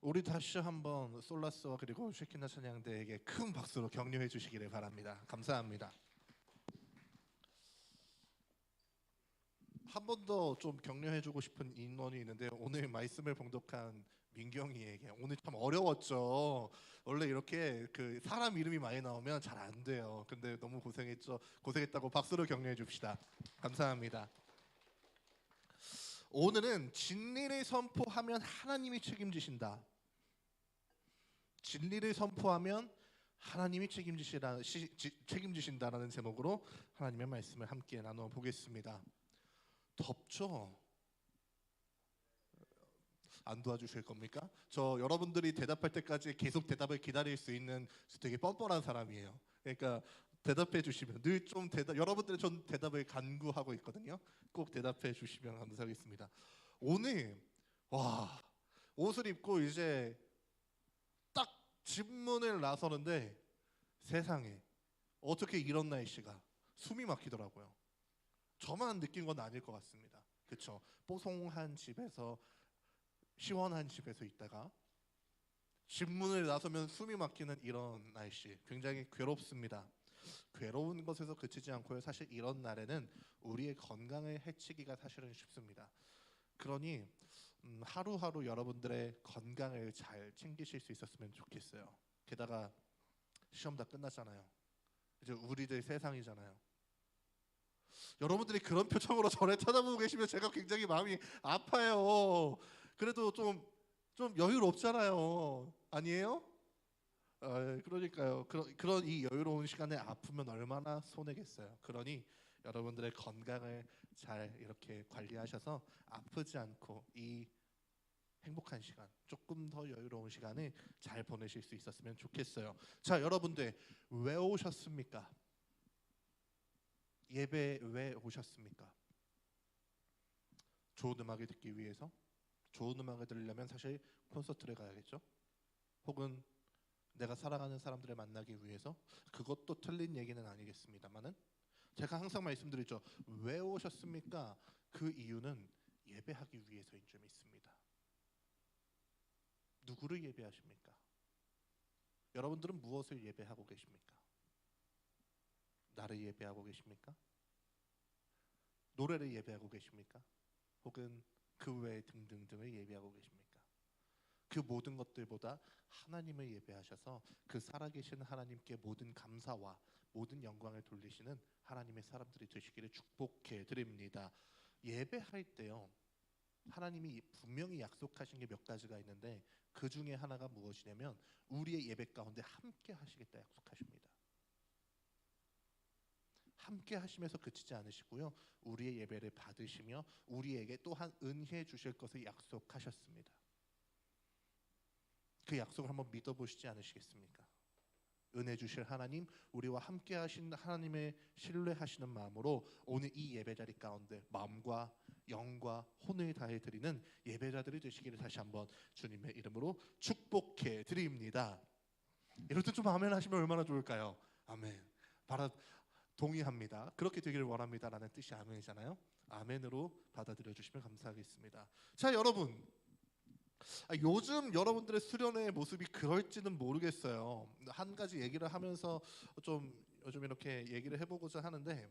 우리 다시 한번 솔라스와 그리고 쉐키나 찬양대에게 큰 박수로 격려해 주시기를 바랍니다. 감사합니다. 한 번 더 좀 격려해 주고 싶은 인원이 있는데 오늘 말씀을 봉독한 민경이에게 오늘 참 어려웠죠. 원래 이렇게 그 사람 이름이 많이 나오면 잘 안 돼요. 근데 너무 고생했죠. 고생했다고 박수로 격려해 줍시다. 감사합니다. 오늘은 진리를 선포하면 하나님이 책임지신다. 진리를 선포하면 하나님이 책임지신다라는 제목으로 하나님의 말씀을 함께 나누어 보겠습니다. 덥죠? 안 도와주실 겁니까? 저 여러분들이 대답할 때까지 계속 대답을 기다릴 수 있는 되게 뻔뻔한 사람이에요. 그러니까 대답해 주시면 늘 좀 여러분들의 전 대답을 간구하고 있거든요. 꼭 대답해 주시면 감사하겠습니다. 오늘 와 옷을 입고 이제 딱 집문을 나서는데 세상에 어떻게 이런 날씨가 숨이 막히더라고요. 저만 느낀 건 아닐 것 같습니다. 그렇죠? 뽀송한 집에서 시원한 집에서 있다가 집문을 나서면 숨이 막히는 이런 날씨 굉장히 괴롭습니다. 괴로운 것에서 그치지 않고요. 사실 이런 날에는 우리의 건강을 해치기가 사실은 쉽습니다. 그러니 하루하루 여러분들의 건강을 잘 챙기실 수 있었으면 좋겠어요. 게다가 시험 다 끝났잖아요. 이제 우리들 세상이잖아요. 여러분들이 그런 표정으로 저를 쳐다보고 계시면 제가 굉장히 마음이 아파요. 그래도 좀 여유롭잖아요. 아니에요? 그러니까요. 그런 이 여유로운 시간에 아프면 얼마나 손해겠어요. 그러니 여러분들의 건강을 잘 이렇게 관리하셔서 아프지 않고 이 행복한 시간, 조금 더 여유로운 시간을 잘 보내실 수 있었으면 좋겠어요. 자, 여러분들 왜 오셨습니까? 예배 왜 오셨습니까? 좋은 음악을 듣기 위해서? 좋은 음악을 들으려면 사실 콘서트를 가야겠죠? 혹은 내가 사랑하는 사람들을 만나기 위해서? 그것도 틀린 얘기는 아니겠습니다만은 제가 항상 말씀드리죠. 왜 오셨습니까? 그 이유는 예배하기 위해서인 줄 믿습니다. 누구를 예배하십니까? 여러분들은 무엇을 예배하고 계십니까? 나를 예배하고 계십니까? 노래를 예배하고 계십니까? 혹은 그 외 등등등을 예배하고 계십니까? 그 모든 것들보다 하나님을 예배하셔서 그 살아계신 하나님께 모든 감사와 모든 영광을 돌리시는 하나님의 사람들이 되시기를 축복해 드립니다. 예배할 때요, 하나님이 분명히 약속하신 게 몇 가지가 있는데 그 중에 하나가 무엇이냐면 우리의 예배 가운데 함께 하시겠다 약속하십니다. 함께 하시면서 그치지 않으시고요, 우리의 예배를 받으시며 우리에게 또한 은혜 주실 것을 약속하셨습니다. 그 약속을 한번 믿어보시지 않으시겠습니까? 은혜 주실 하나님, 우리와 함께 하신 하나님의 신뢰하시는 마음으로 오늘 이 예배자리 가운데 마음과 영과 혼을 다해 드리는 예배자들이 되시기를 다시 한번 주님의 이름으로 축복해 드립니다. 이럴 때 좀 아멘 하시면 얼마나 좋을까요? 아멘. 동의합니다. 그렇게 되기를 원합니다라는 뜻이 아멘이잖아요. 아멘으로 받아들여 주시면 감사하겠습니다. 자, 여러분, 요즘 여러분들의 수련회 모습이 그럴지는 모르겠어요. 한 가지 얘기를 하면서 좀 요즘 이렇게 얘기를 해보고자 하는데,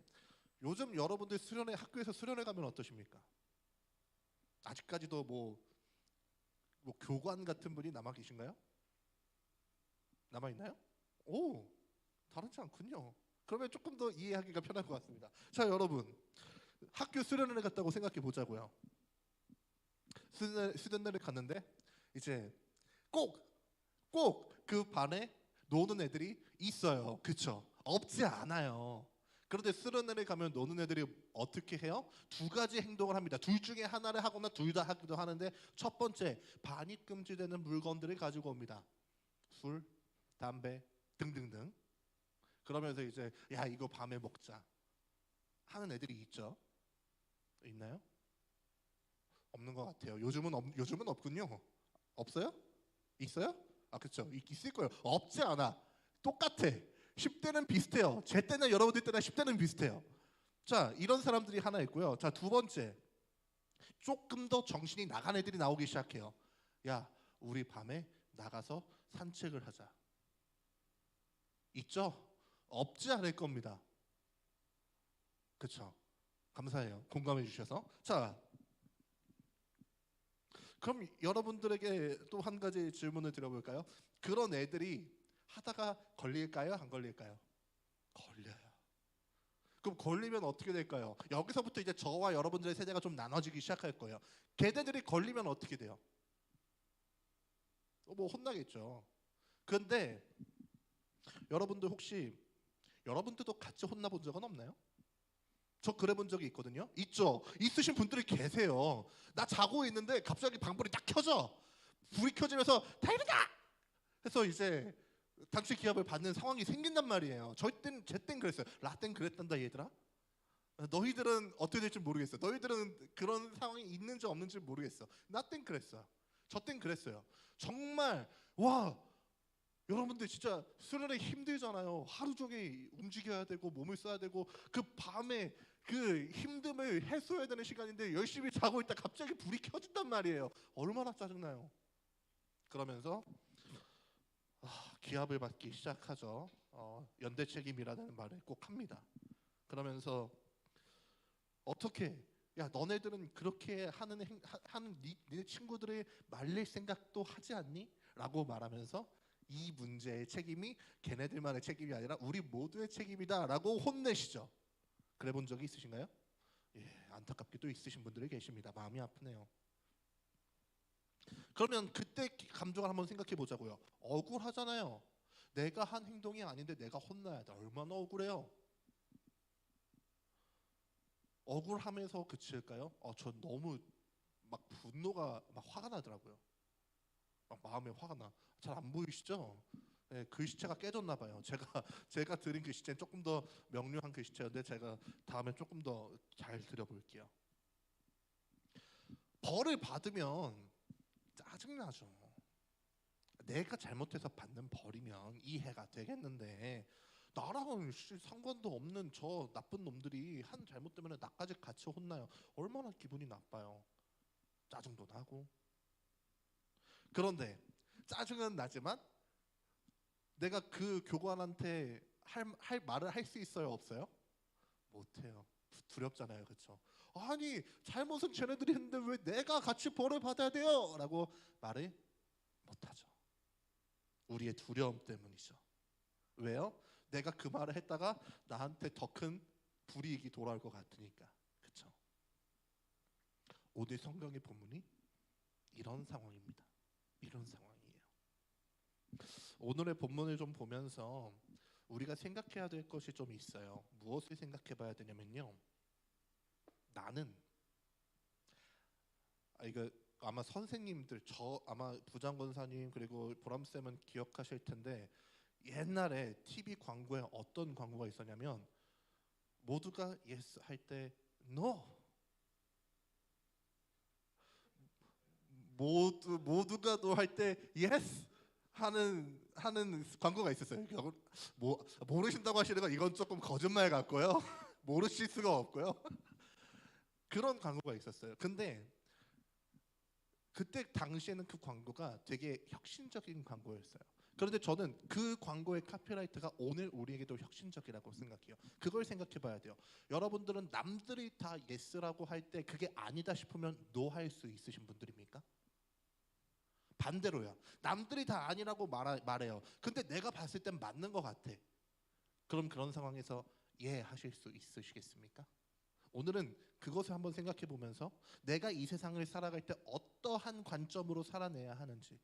요즘 여러분들 수련회, 학교에서 수련회 가면 어떠십니까? 아직까지도 뭐 교관 같은 분이 남아 계신가요? 남아 있나요? 오, 다르지 않군요. 그러면 조금 더 이해하기가 편할 것 같습니다. 자, 여러분, 학교 수련회를 갔다고 생각해 보자고요. 수련회를 갔는데 이제 꼭 그 반에 노는 애들이 있어요. 그렇죠? 없지 않아요. 그런데 수련회를 가면 노는 애들이 어떻게 해요? 두 가지 행동을 합니다. 둘 중에 하나를 하거나 둘 다 하기도 하는데, 첫 번째, 반입 금지되는 물건들을 가지고 옵니다. 술, 담배 등등등. 그러면서 이제 야, 이거 밤에 먹자 하는 애들이 있죠. 있나요? 없는 것 같아요. 요즘은 없군요. 없어요? 있어요? 아, 그렇죠. 있을 거예요. 없지 않아. 똑같아. 10대는 비슷해요. 제 때는 여러분들 때나 10대는 비슷해요. 자, 이런 사람들이 하나 있고요. 자, 두 번째, 조금 더 정신이 나간 애들이 나오기 시작해요. 야, 우리 밤에 나가서 산책을 하자. 있죠? 없지 않을 겁니다. 그렇죠? 감사해요. 공감해 주셔서. 자, 그럼 여러분들에게 또 한 가지 질문을 드려볼까요? 그런 애들이 하다가 걸릴까요? 안 걸릴까요? 걸려요. 그럼 걸리면 어떻게 될까요? 여기서부터 이제 저와 여러분들의 세대가 좀 나눠지기 시작할 거예요. 걔네들이 걸리면 어떻게 돼요? 뭐 혼나겠죠. 그런데 여러분들 혹시 여러분들도 같이 혼나본 적은 없나요? 저 그래 본 적이 있거든요. 있죠. 있으신 분들이 계세요. 나 자고 있는데 갑자기 방불이 딱 켜져. 불이 켜지면서 다이르다 해서 이제 당시 기합을 받는 상황이 생긴단 말이에요. 제 땐 그랬어요. 라땐 그랬단다 얘들아. 너희들은 어떻게 될지 모르겠어. 너희들은 그런 상황이 있는지 없는지 모르겠어. 나 땐 그랬어. 저 땐 그랬어요. 정말 와 여러분들 진짜 수련회 힘들잖아요. 하루 종일 움직여야 되고 몸을 써야 되고 그 밤에 그 힘듦을 해소해야 되는 시간인데 열심히 자고 있다 갑자기 불이 켜진단 말이에요. 얼마나 짜증나요. 그러면서 기합을 받기 시작하죠. 연대 책임이라는 말을 꼭 합니다. 그러면서 어떻게 야 너네들은 그렇게 하는 네 친구들을 말릴 생각도 하지 않니? 라고 말하면서 이 문제의 책임이 걔네들만의 책임이 아니라 우리 모두의 책임이다 라고 혼내시죠. 그래 본 적이 있으신가요? 예, 안타깝게도 있으신 분들이 계십니다. 마음이 아프네요. 그러면 그때 감정을 한번 생각해 보자고요. 억울하잖아요. 내가 한 행동이 아닌데 내가 혼나야 돼. 얼마나 억울해요. 억울하면서 그칠까요? 저 너무 막 분노가 막 화가 나더라고요. 막 마음에 화가 나. 잘 안 보이시죠? 네, 글씨체가 깨졌나 봐요. 제가 드린 글씨체는 조금 더 명료한 글씨체인데 제가 다음에 조금 더 잘 드려볼게요. 벌을 받으면 짜증나죠. 내가 잘못해서 받는 벌이면 이해가 되겠는데 나랑은 상관도 없는 저 나쁜 놈들이 한 잘못 때문에 나까지 같이 혼나요. 얼마나 기분이 나빠요. 짜증도 나고. 그런데 짜증은 나지만 내가 그 교관한테 할 말을 할 수 있어요? 없어요? 못해요. 두렵잖아요. 그렇죠? 아니 잘못은 쟤네들이 했는데 왜 내가 같이 벌을 받아야 돼요? 라고 말을 못하죠. 우리의 두려움 때문이죠. 왜요? 내가 그 말을 했다가 나한테 더 큰 불이익이 돌아올 것 같으니까. 그렇죠? 오늘 성경의 본문이 이런 상황입니다. 이런 상황이에요. 오늘의 본문을 좀 보면서 우리가 생각해야 될 것이 좀 있어요. 무엇을 생각해 봐야 되냐면요. 나는 이거 아마 선생님들 아마 부장권사님 그리고 보람쌤은 기억하실 텐데 옛날에 TV 광고에 어떤 광고가 있었냐면 모두가 yes 할 때 no 모두가 no 할 때 yes 하는 광고가 있었어요. 모르신다고 하시는 건 이건 조금 거짓말 같고요. 모르실 수가 없고요. 그런 광고가 있었어요. 근데 그때 당시에는 그 광고가 되게 혁신적인 광고였어요. 그런데 저는 그 광고의 카피라이트가 오늘 우리에게도 혁신적이라고 생각해요. 그걸 생각해 봐야 돼요. 여러분들은 남들이 다 예스라고 할 때 그게 아니다 싶으면 노 할 수 있으신 분들입니까? 반대로요. 남들이 다 아니라고 말해요. 근데 내가 봤을 땐 맞는 것 같아. 그럼 그런 상황에서 예 하실 수 있으시겠습니까? 오늘은 그것을 한번 생각해 보면서 내가 이 세상을 살아갈 때 어떠한 관점으로 살아내야 하는지,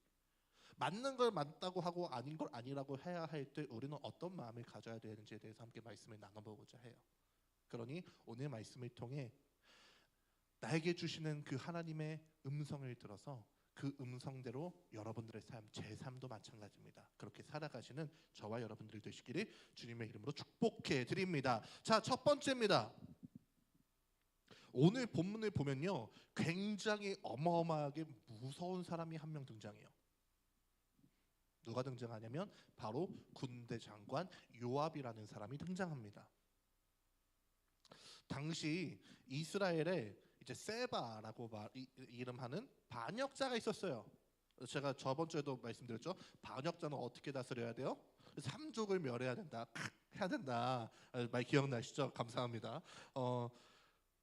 맞는 걸 맞다고 하고 아닌 걸 아니라고 해야 할 때 우리는 어떤 마음을 가져야 되는지에 대해서 함께 말씀을 나눠보고자 해요. 그러니 오늘 말씀을 통해 나에게 주시는 그 하나님의 음성을 들어서 그 음성대로 여러분들의 삶, 제 삶도 마찬가지입니다. 그렇게 살아가시는 저와 여러분들이 되시기를 주님의 이름으로 축복해 드립니다. 자, 첫 번째입니다. 오늘 본문을 보면요, 굉장히 어마어마하게 무서운 사람이 한 명 등장해요. 누가 등장하냐면 바로 군대 장관 요압이라는 사람이 등장합니다. 당시 이스라엘에 이제 세바라고 이름하는 반역자가 있었어요. 제가 저번 주에도 말씀드렸죠. 반역자는 어떻게 다스려야 돼요? 삼족을 멸해야 된다. 해야 된다. 말 기억나시죠? 감사합니다.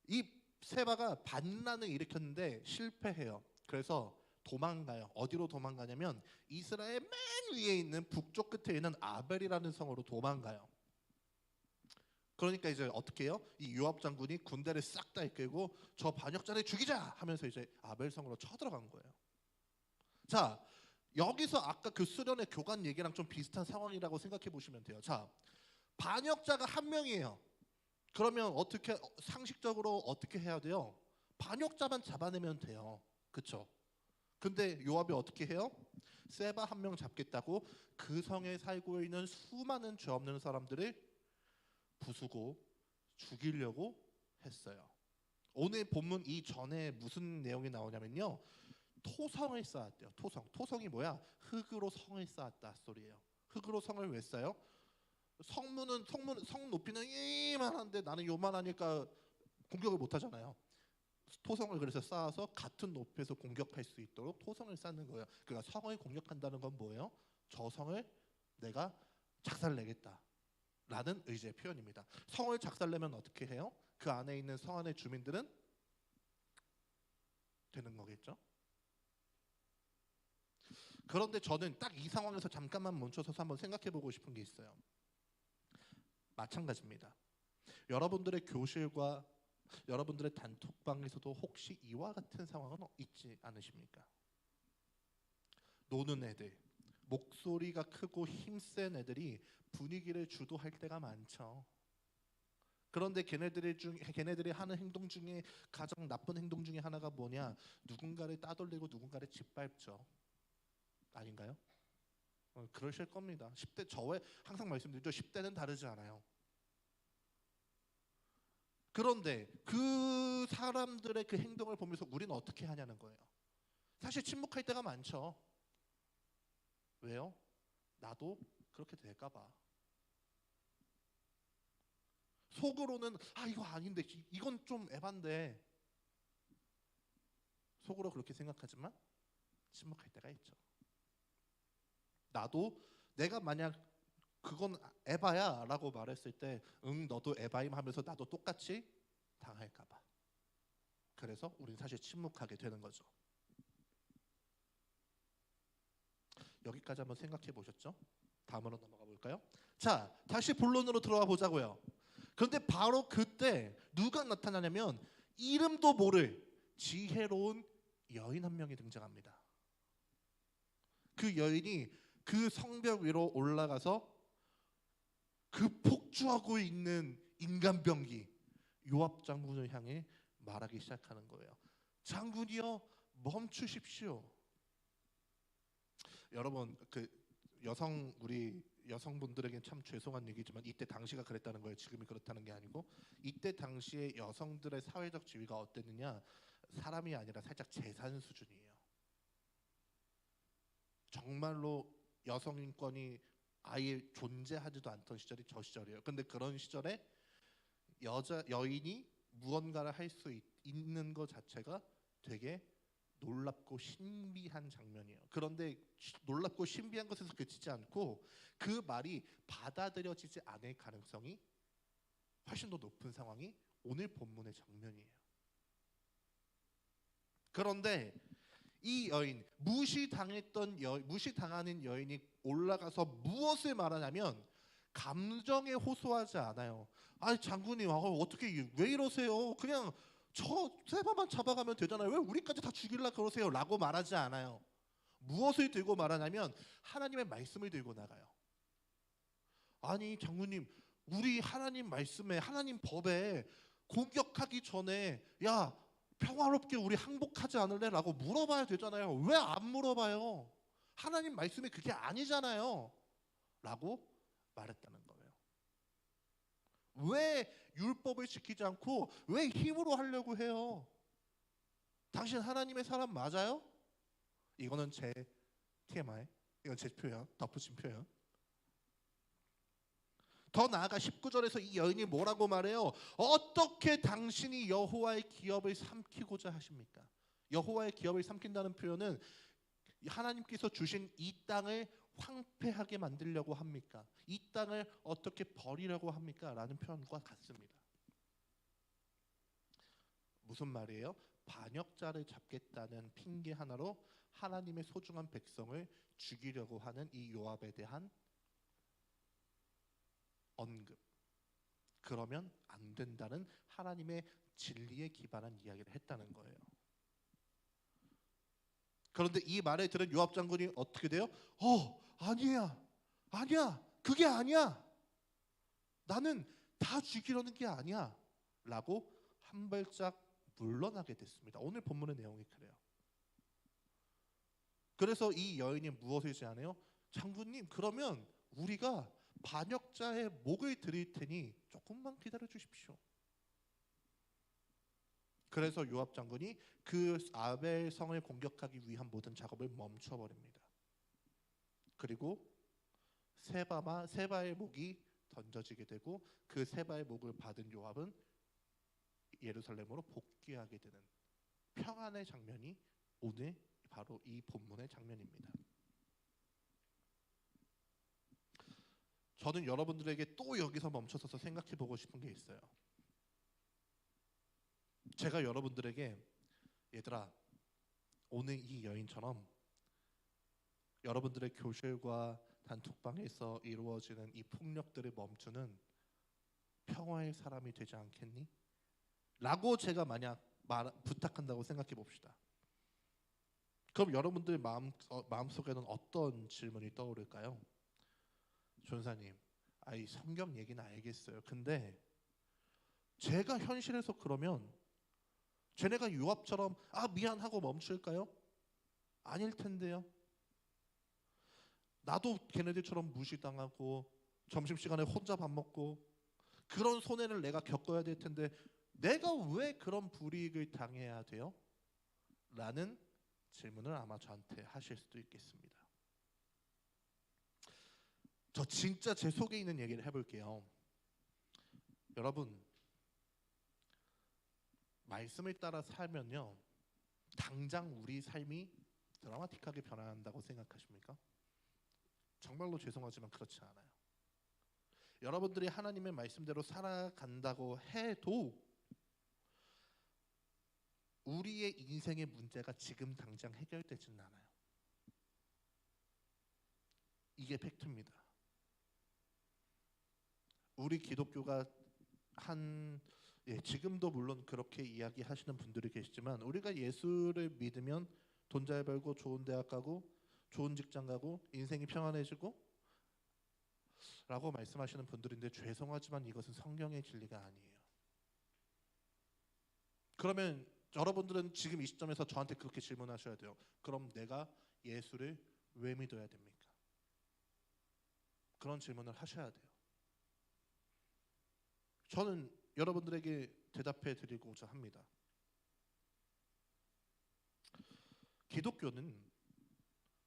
이 세바가 반란을 일으켰는데 실패해요. 그래서 도망가요. 어디로 도망가냐면 이스라엘 맨 위에 있는 북쪽 끝에 있는 아벨이라는 성으로 도망가요. 그러니까 이제 어떻게 해요? 이 요압 장군이 군대를 싹 다 이끌고 저 반역자를 죽이자 하면서 이제 아벨 성으로 쳐들어간 거예요. 자, 여기서 아까 그 수련의 교관 얘기랑 좀 비슷한 상황이라고 생각해 보시면 돼요. 자, 반역자가 한 명이에요. 그러면 어떻게 상식적으로 어떻게 해야 돼요? 반역자만 잡아내면 돼요. 그렇죠? 근데 요압이 어떻게 해요? 세바 한 명 잡겠다고 그 성에 살고 있는 수많은 죄 없는 사람들을 부수고 죽이려고 했어요. 오늘 본문 이전에 무슨 내용이 나오냐면요. 토성을 쌓았대요. 토성이 뭐야? 흙으로 성을 쌓았다 소리예요. 흙으로 성을 왜 쌓아요? 성 높이는 이만한데 나는 요만하니까 공격을 못 하잖아요. 토성을 그래서 쌓아서 같은 높이에서 공격할 수 있도록 토성을 쌓는 거예요. 그러니까 성을 공격한다는 건 뭐예요? 저 성을 내가 작살내겠다 라는 의지의 표현입니다. 성을 작살내면 어떻게 해요? 그 안에 있는 성 안의 주민들은 되는 거겠죠. 그런데 저는 딱 이 상황에서 잠깐만 멈춰서서 한번 생각해 보고 싶은 게 있어요. 마찬가지입니다. 여러분들의 교실과 여러분들의 단톡방에서도 혹시 이와 같은 상황은 있지 않으십니까? 노는 애들, 목소리가 크고 힘센 애들이 분위기를 주도할 때가 많죠. 그런데 걔네들이 하는 행동 중에 가장 나쁜 행동 중에 하나가 뭐냐? 누군가를 따돌리고 누군가를 짓밟죠. 아닌가요? 그러실 겁니다. 10대 저의 항상 말씀드리죠. 10대는 다르지 않아요. 그런데 그 사람들의 그 행동을 보면서 우리는 어떻게 하냐는 거예요. 사실 침묵할 때가 많죠. 왜요? 나도 그렇게 될까 봐. 속으로는 이거 아닌데 이건 좀 에반데 속으로 그렇게 생각하지만 침묵할 때가 있죠. 나도 내가 만약 그건 에바야 라고 말했을 때 너도 에바임 하면서 나도 똑같이 당할까 봐. 그래서 우린 사실 침묵하게 되는 거죠. 여기까지 한번 생각해 보셨죠? 다음으로 넘어가 볼까요? 자, 다시 본론으로 들어와 보자고요. 그런데 바로 그때 누가 나타나냐면 이름도 모를 지혜로운 여인 한 명이 등장합니다. 그 여인이 그 성벽 위로 올라가서 그 폭주하고 있는 인간병기 요압 장군을 향해 말하기 시작하는 거예요. 장군이여 멈추십시오. 여러분 우리 여성분들에겐 참 죄송한 얘기지만 이때 당시가 그랬다는 거예요. 지금이 그렇다는 게 아니고 이때 당시에 여성들의 사회적 지위가 어땠느냐? 사람이 아니라 살짝 재산 수준이에요. 정말로 여성 인권이 아예 존재하지도 않던 시절이 저 시절이에요. 근데 그런 시절에 여인이 무언가를 할 수 있는 것 자체가 되게 놀랍고 신비한 장면이에요. 그런데 놀랍고 신비한 것에서 그치지 않고 그 말이 받아들여지지 않을 가능성이 훨씬 더 높은 상황이 오늘 본문의 장면이에요. 그런데 이 여인, 무시당하는 여인이 올라가서 무엇을 말하냐면 감정에 호소하지 않아요. 장군님, 어떻게 왜 이러세요? 그냥 저 세바만 잡아가면 되잖아요. 왜 우리까지 다 죽일라 그러세요? 라고 말하지 않아요. 무엇을 들고 말하냐면 하나님의 말씀을 들고 나가요. 아니 장군님, 우리 하나님 말씀에 하나님 법에 공격하기 전에 야 평화롭게 우리 항복하지 않을래? 라고 물어봐야 되잖아요. 왜 안 물어봐요? 하나님 말씀이 그게 아니잖아요. 라고 말했다는 거예요. 왜 율법을 지키지 않고 왜 힘으로 하려고 해요? 당신 하나님의 사람 맞아요? 이거는 제 TMI, 이건 제 표현, 덧붙인 표현. 더 나아가 19절에서 이 여인이 뭐라고 말해요? 어떻게 당신이 여호와의 기업을 삼키고자 하십니까? 여호와의 기업을 삼킨다는 표현은 하나님께서 주신 이 땅을 황폐하게 만들려고 합니까? 이 땅을 어떻게 버리려고 합니까? 라는 표현과 같습니다. 무슨 말이에요? 반역자를 잡겠다는 핑계 하나로 하나님의 소중한 백성을 죽이려고 하는 이 요압에 대한 언급. 그러면 안 된다는 하나님의 진리에 기반한 이야기를 했다는 거예요. 그런데 이 말을 들은 요압 장군이 어떻게 돼요? 아니야, 아니야, 그게 아니야. 나는 다 죽이려는 게 아니야. 라고 한 발짝 물러나게 됐습니다. 오늘 본문의 내용이 그래요. 그래서 이 여인이 무엇을 제안해요? 장군님, 그러면 우리가 반역자의 목을 드릴 테니 조금만 기다려 주십시오. 그래서 요압 장군이 그 아벨 성을 공격하기 위한 모든 작업을 멈춰버립니다. 그리고 세바의 목이 던져지게 되고 그 세바의 목을 받은 요압은 예루살렘으로 복귀하게 되는 평안의 장면이 오늘 바로 이 본문의 장면입니다. 저는 여러분들에게 또 여기서 멈춰서서 생각해 보고 싶은 게 있어요. 제가 여러분들에게 얘들아, 오늘 이 여인처럼 여러분들의 교실과 단톡방에서 이루어지는 이 폭력들을 멈추는 평화의 사람이 되지 않겠니? 라고 제가 만약 부탁한다고 생각해 봅시다. 그럼 여러분들 마음속에는 어떤 질문이 떠오를까요? 전사님, 성경 얘기는 알겠어요. 근데 제가 현실에서 그러면 쟤네가 요압처럼 미안하고 멈출까요? 아닐 텐데요. 나도 걔네들처럼 무시당하고 점심시간에 혼자 밥 먹고 그런 손해를 내가 겪어야 될 텐데 내가 왜 그런 불이익을 당해야 돼요? 라는 질문을 아마 저한테 하실 수도 있겠습니다. 저 진짜 제 속에 있는 얘기를 해볼게요. 여러분, 말씀을 따라 살면요, 당장 우리 삶이 드라마틱하게 변한다고 생각하십니까? 정말로 죄송하지만 그렇지 않아요. 여러분들이 하나님의 말씀대로 살아간다고 해도 우리의 인생의 문제가 지금 당장 해결되지는 않아요. 이게 팩트입니다. 우리 기독교가 지금도 물론 그렇게 이야기하시는 분들이 계시지만 우리가 예수를 믿으면 돈 잘 벌고 좋은 대학 가고 좋은 직장 가고 인생이 평안해지고 라고 말씀하시는 분들인데 죄송하지만 이것은 성경의 진리가 아니에요. 그러면 여러분들은 지금 이 시점에서 저한테 그렇게 질문하셔야 돼요. 그럼 내가 예수를 왜 믿어야 됩니까? 그런 질문을 하셔야 돼요. 저는 여러분들에게 대답해 드리고자 합니다. 기독교는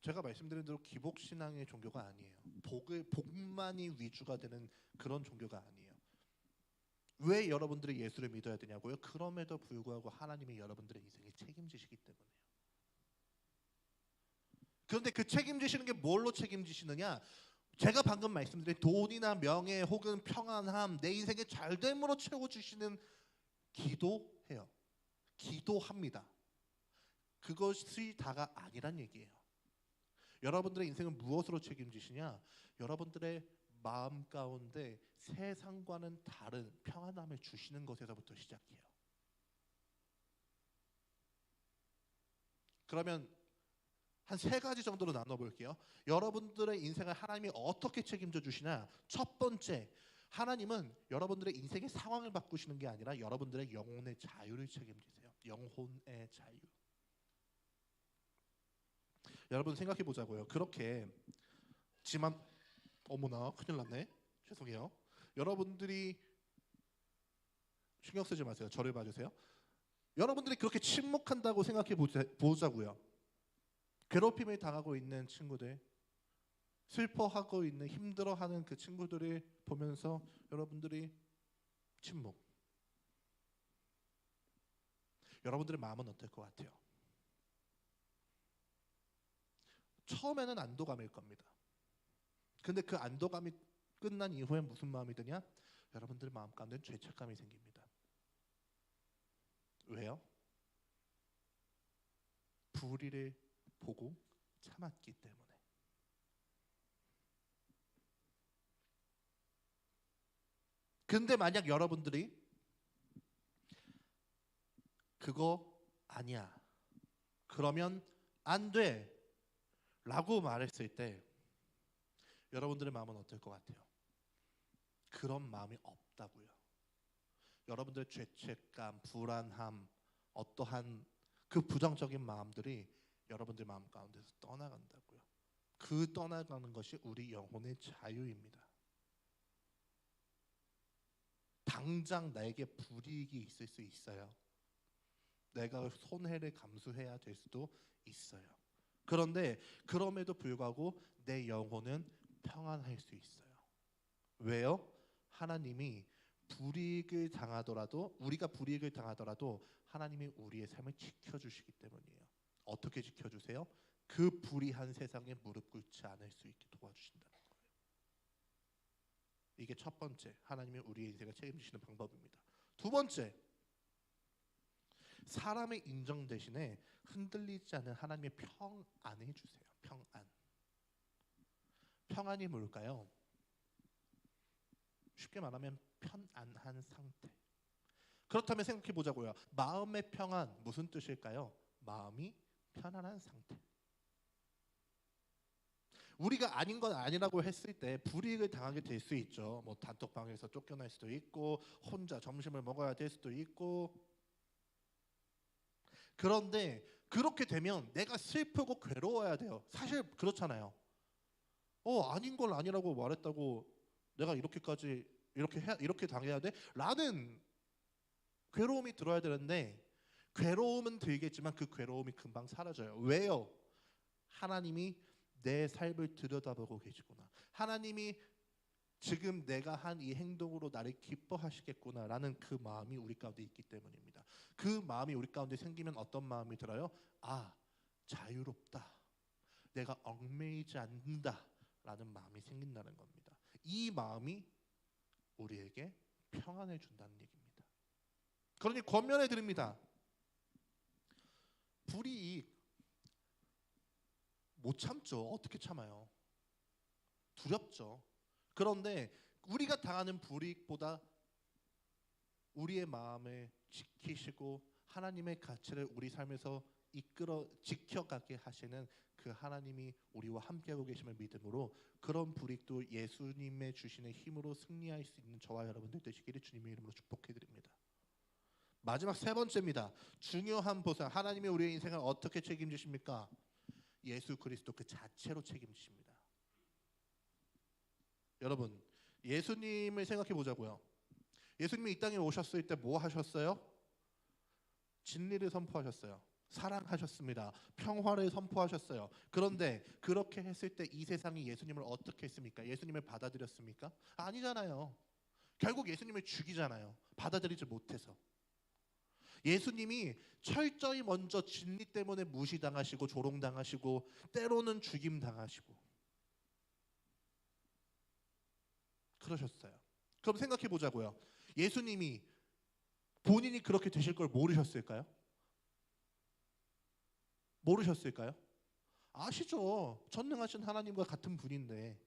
제가 말씀드린 대로 기복신앙의 종교가 아니에요. 복만이 위주가 되는 그런 종교가 아니에요. 왜 여러분들이 예수를 믿어야 되냐고요? 그럼에도 불구하고 하나님이 여러분들의 인생에 책임지시기 때문에요. 그런데 그 책임지시는 게 뭘로 책임지시느냐? 제가 방금 말씀드린 돈이나 명예 혹은 평안함, 내 인생의 잘됨으로 채워주시는 기도해요. 기도합니다. 그것이 다가 아니란 얘기예요. 여러분들의 인생은 무엇으로 책임지시냐? 여러분들의 마음 가운데 세상과는 다른 평안함을 주시는 것에서부터 시작해요. 그러면 한 3가지 정도로 나눠볼게요. 여러분들의 인생을 하나님이 어떻게 책임져 주시냐? 첫 번째, 하나님은 여러분들의 인생의 상황을 바꾸시는 게 아니라 여러분들의 영혼의 자유를 책임지세요. 영혼의 자유. 여러분 생각해 보자고요. 그렇게 지만 어머나 큰일 났네. 죄송해요. 여러분들이 신경 쓰지 마세요. 저를 봐주세요. 여러분들이 그렇게 침묵한다고 생각해 보자고요. 괴롭힘을 당하고 있는 친구들, 슬퍼하고 있는 힘들어하는 그 친구들을 보면서 여러분들이 침묵. 여러분들의 마음은 어떨 것 같아요? 처음에는 안도감일 겁니다. 근데 그 안도감이 끝난 이후에 무슨 마음이 드냐? 여러분들 마음 가운데 죄책감이 생깁니다. 왜요? 불의를 보고 참았기 때문에. 근데 만약 여러분들이 그거 아니야, 그러면 안 돼 라고 말했을 때 여러분들의 마음은 어떨 것 같아요? 그런 마음이 없다고요. 여러분들의 죄책감, 불안함, 어떠한 그 부정적인 마음들이 여러분들 마음 가운데서 떠나간다고요. 그 떠나가는 것이 우리 영혼의 자유입니다. 당장 나에게 불이익이 있을 수 있어요. 내가 손해를 감수해야 될 수도 있어요. 그런데 그럼에도 불구하고 내 영혼은 평안할 수 있어요. 왜요? 하나님이 불이익을 당하더라도, 우리가 불이익을 당하더라도 하나님이 우리의 삶을 지켜주시기 때문이에요. 어떻게 지켜주세요? 그 불의한 세상에 무릎 꿇지 않을 수 있게 도와주신다는 거예요. 이게 첫 번째, 하나님이 우리의 인생을 책임지시는 방법입니다. 두 번째, 사람의 인정 대신에 흔들리지 않은 하나님의 평안을 주세요. 평안. 평안이 뭘까요? 쉽게 말하면 편안한 상태. 그렇다면 생각해 보자고요. 마음의 평안 무슨 뜻일까요? 마음이 편안한 상태. 우리가 아닌 건 아니라고 했을 때 불이익을 당하게 될 수 있죠. 뭐 단톡방에서 쫓겨날 수도 있고, 혼자 점심을 먹어야 될 수도 있고. 그런데 그렇게 되면 내가 슬프고 괴로워야 돼요. 사실 그렇잖아요. 아닌 걸 아니라고 말했다고 내가 이렇게 당해야 돼? 라는 괴로움이 들어야 되는데, 괴로움은 들겠지만 그 괴로움이 금방 사라져요. 왜요? 하나님이 내 삶을 들여다보고 계시구나. 하나님이 지금 내가 한 이 행동으로 나를 기뻐하시겠구나 라는 그 마음이 우리 가운데 있기 때문입니다. 그 마음이 우리 가운데 생기면 어떤 마음이 들어요? 자유롭다. 내가 얽매이지 않는다 라는 마음이 생긴다는 겁니다. 이 마음이 우리에게 평안을 준다는 얘기입니다. 그러니 권면해 드립니다. 불이익 못 참죠. 어떻게 참아요? 두렵죠. 그런데 우리가 당하는 불이익보다 우리의 마음을 지키시고 하나님의 가치를 우리 삶에서 이끌어 지켜가게 하시는 그 하나님이 우리와 함께하고 계심을 믿음으로 그런 불이익도 예수님의 주시는 힘으로 승리할 수 있는 저와 여러분들 되시기를 주님의 이름으로 축복해드립니다. 마지막 세 번째입니다. 중요한 보상. 하나님이 우리의 인생을 어떻게 책임지십니까? 예수 그리스도 그 자체로 책임지십니다. 여러분, 예수님을 생각해 보자고요. 예수님이 이 땅에 오셨을 때 뭐 하셨어요? 진리를 선포하셨어요. 사랑하셨습니다. 평화를 선포하셨어요. 그런데 그렇게 했을 때 이 세상이 예수님을 어떻게 했습니까? 예수님을 받아들였습니까? 아니잖아요. 결국 예수님을 죽이잖아요. 받아들이지 못해서. 예수님이 철저히 먼저 진리 때문에 무시당하시고 조롱당하시고 때로는 죽임당하시고 그러셨어요. 그럼 생각해 보자고요. 예수님이 본인이 그렇게 되실 걸 모르셨을까요? 모르셨을까요? 아시죠. 전능하신 하나님과 같은 분인데.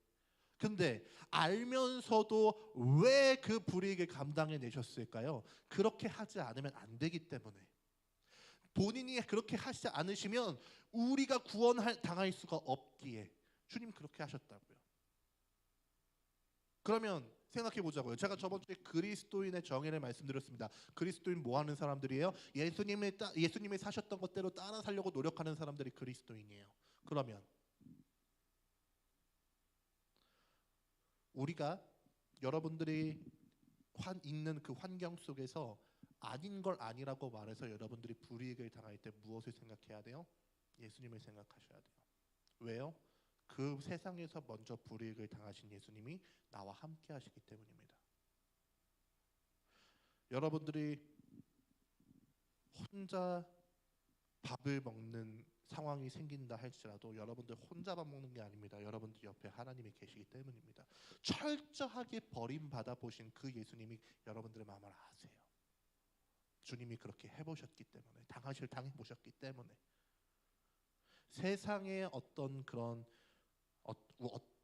근데 알면서도 왜 그 불이익을 감당해 내셨을까요? 그렇게 하지 않으면 안 되기 때문에. 본인이 그렇게 하시지 않으시면 우리가 당할 수가 없기에 주님 그렇게 하셨다고요. 그러면 생각해 보자고요. 제가 저번 주에 그리스도인의 정의를 말씀드렸습니다. 그리스도인 뭐 하는 사람들이에요? 예수님이 사셨던 것대로 따라 살려고 노력하는 사람들이 그리스도인이에요. 그러면 우리가 여러분들이 있는 그 환경 속에서 아닌 걸 아니라고 말해서 여러분들이 불이익을 당할 때 무엇을 생각해야 돼요? 예수님을 생각하셔야 돼요. 왜요? 그 세상에서 먼저 불이익을 당하신 예수님이 나와 함께 하시기 때문입니다. 여러분들이 혼자 밥을 먹는 상황이 생긴다 할지라도 여러분들 혼자만 먹는 게 아닙니다. 여러분들 옆에 하나님이 계시기 때문입니다. 철저하게 버림받아 보신 그 예수님이 여러분들의 마음을 아세요. 주님이 그렇게 해보셨기 때문에, 당해보셨기 때문에. 세상의 어떤 그런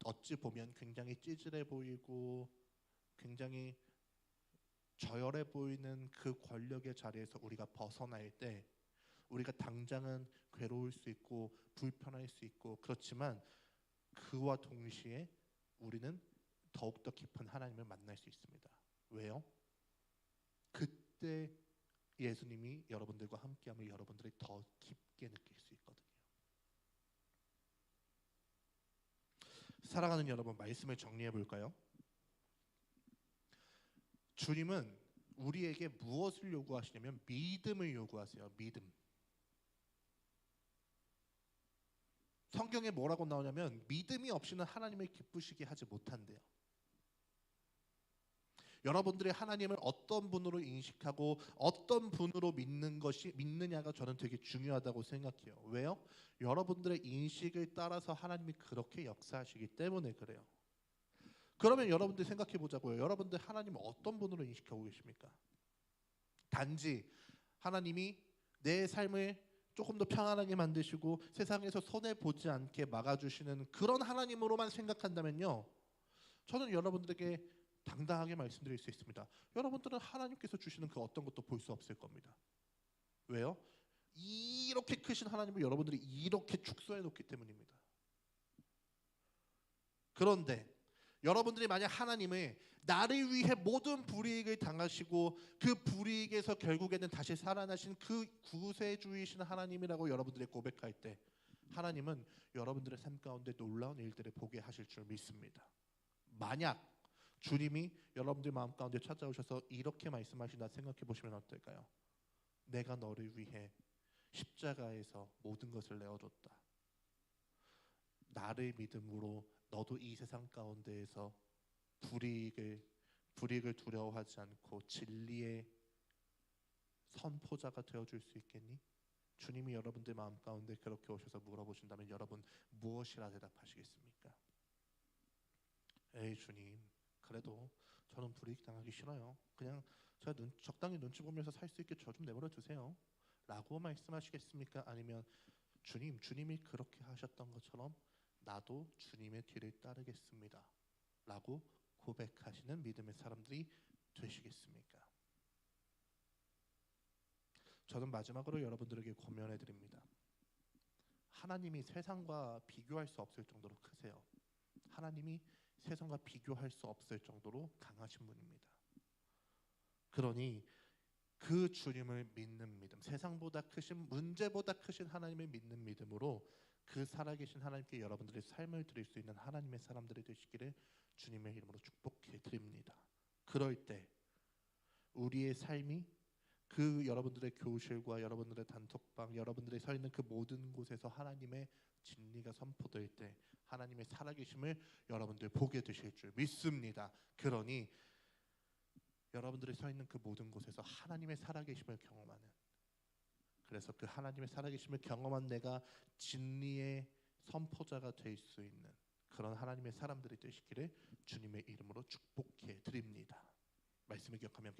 어찌 보면 굉장히 찌질해 보이고 굉장히 저열해 보이는 그 권력의 자리에서 우리가 벗어날 때 우리가 당장은 괴로울 수 있고 불편할 수 있고, 그렇지만 그와 동시에 우리는 더욱더 깊은 하나님을 만날 수 있습니다. 왜요? 그때 예수님이 여러분들과 함께하면 여러분들이 더 깊게 느낄 수 있거든요. 사랑하는 여러분, 말씀을 정리해 볼까요? 주님은 우리에게 무엇을 요구하시냐면 믿음을 요구하세요. 믿음. 성경에 뭐라고 나오냐면 믿음이 없이는 하나님을 기쁘시게 하지 못한대요. 여러분들이 하나님을 어떤 분으로 인식하고 어떤 분으로 믿느냐가 저는 되게 중요하다고 생각해요. 왜요? 여러분들의 인식을 따라서 하나님이 그렇게 역사하시기 때문에 그래요. 그러면 여러분들 생각해 보자고요. 여러분들 하나님을 어떤 분으로 인식하고 계십니까? 단지 하나님이 내 삶을 조금 더 평안하게 만드시고 세상에서 손해보지 않게 막아주시는 그런 하나님으로만 생각한다면요, 저는 여러분들에게 당당하게 말씀드릴 수 있습니다. 여러분들은 하나님께서 주시는 그 어떤 것도 볼 수 없을 겁니다. 왜요? 이렇게 크신 하나님을 여러분들이 이렇게 축소해 놓기 때문입니다. 그런데 여러분들이 만약 하나님을 나를 위해 모든 불이익을 당하시고 그 불이익에서 결국에는 다시 살아나신 그 구세주이신 하나님이라고 여러분들이 고백할 때, 하나님은 여러분들의 삶 가운데 놀라운 일들을 보게 하실 줄 믿습니다. 만약 주님이 여러분들 마음 가운데 찾아오셔서 이렇게 말씀하신다 생각해 보시면 어떨까요? 내가 너를 위해 십자가에서 모든 것을 내어줬다. 나를 믿음으로 너도 이 세상 가운데에서 불이익을 두려워하지 않고 진리의 선포자가 되어줄 수 있겠니? 주님이 여러분들 마음 가운데 그렇게 오셔서 물어보신다면 여러분 무엇이라 대답하시겠습니까? 에이 주님, 그래도 저는 불이익 당하기 싫어요. 그냥 제가 적당히 눈치 보면서 살 수 있게 저 좀 내버려 두세요 라고 말씀하시겠습니까? 아니면 주님이 그렇게 하셨던 것처럼 나도 주님의 뒤를 따르겠습니다 라고 고백하시는 믿음의 사람들이 되시겠습니까? 저는 마지막으로 여러분들에게 권면해 드립니다. 하나님이 세상과 비교할 수 없을 정도로 크세요. 하나님이 세상과 비교할 수 없을 정도로 강하신 분입니다. 그러니 그 주님을 믿는 믿음, 세상보다 크신, 문제보다 크신 하나님을 믿는 믿음으로 그 살아계신 하나님께 여러분들의 삶을 드릴 수 있는 하나님의 사람들이 되시기를 주님의 이름으로 축복해 드립니다. 그럴 때 우리의 삶이 그 여러분들의 교실과 여러분들의 단톡방, 여러분들이 서 있는 그 모든 곳에서 하나님의 진리가 선포될 때 하나님의 살아계심을 여러분들 보게 되실 줄 믿습니다. 그러니 여러분들이 서 있는 그 모든 곳에서 하나님의 살아계심을 경험하는, 그래서 그 하나님의 살아계심을 경험한 내가 진리의 선포자가 될 수 있는 그런 하나님의 사람들이 되시기를 주님의 이름으로 축복해 드립니다. 말씀을 기억하며 함께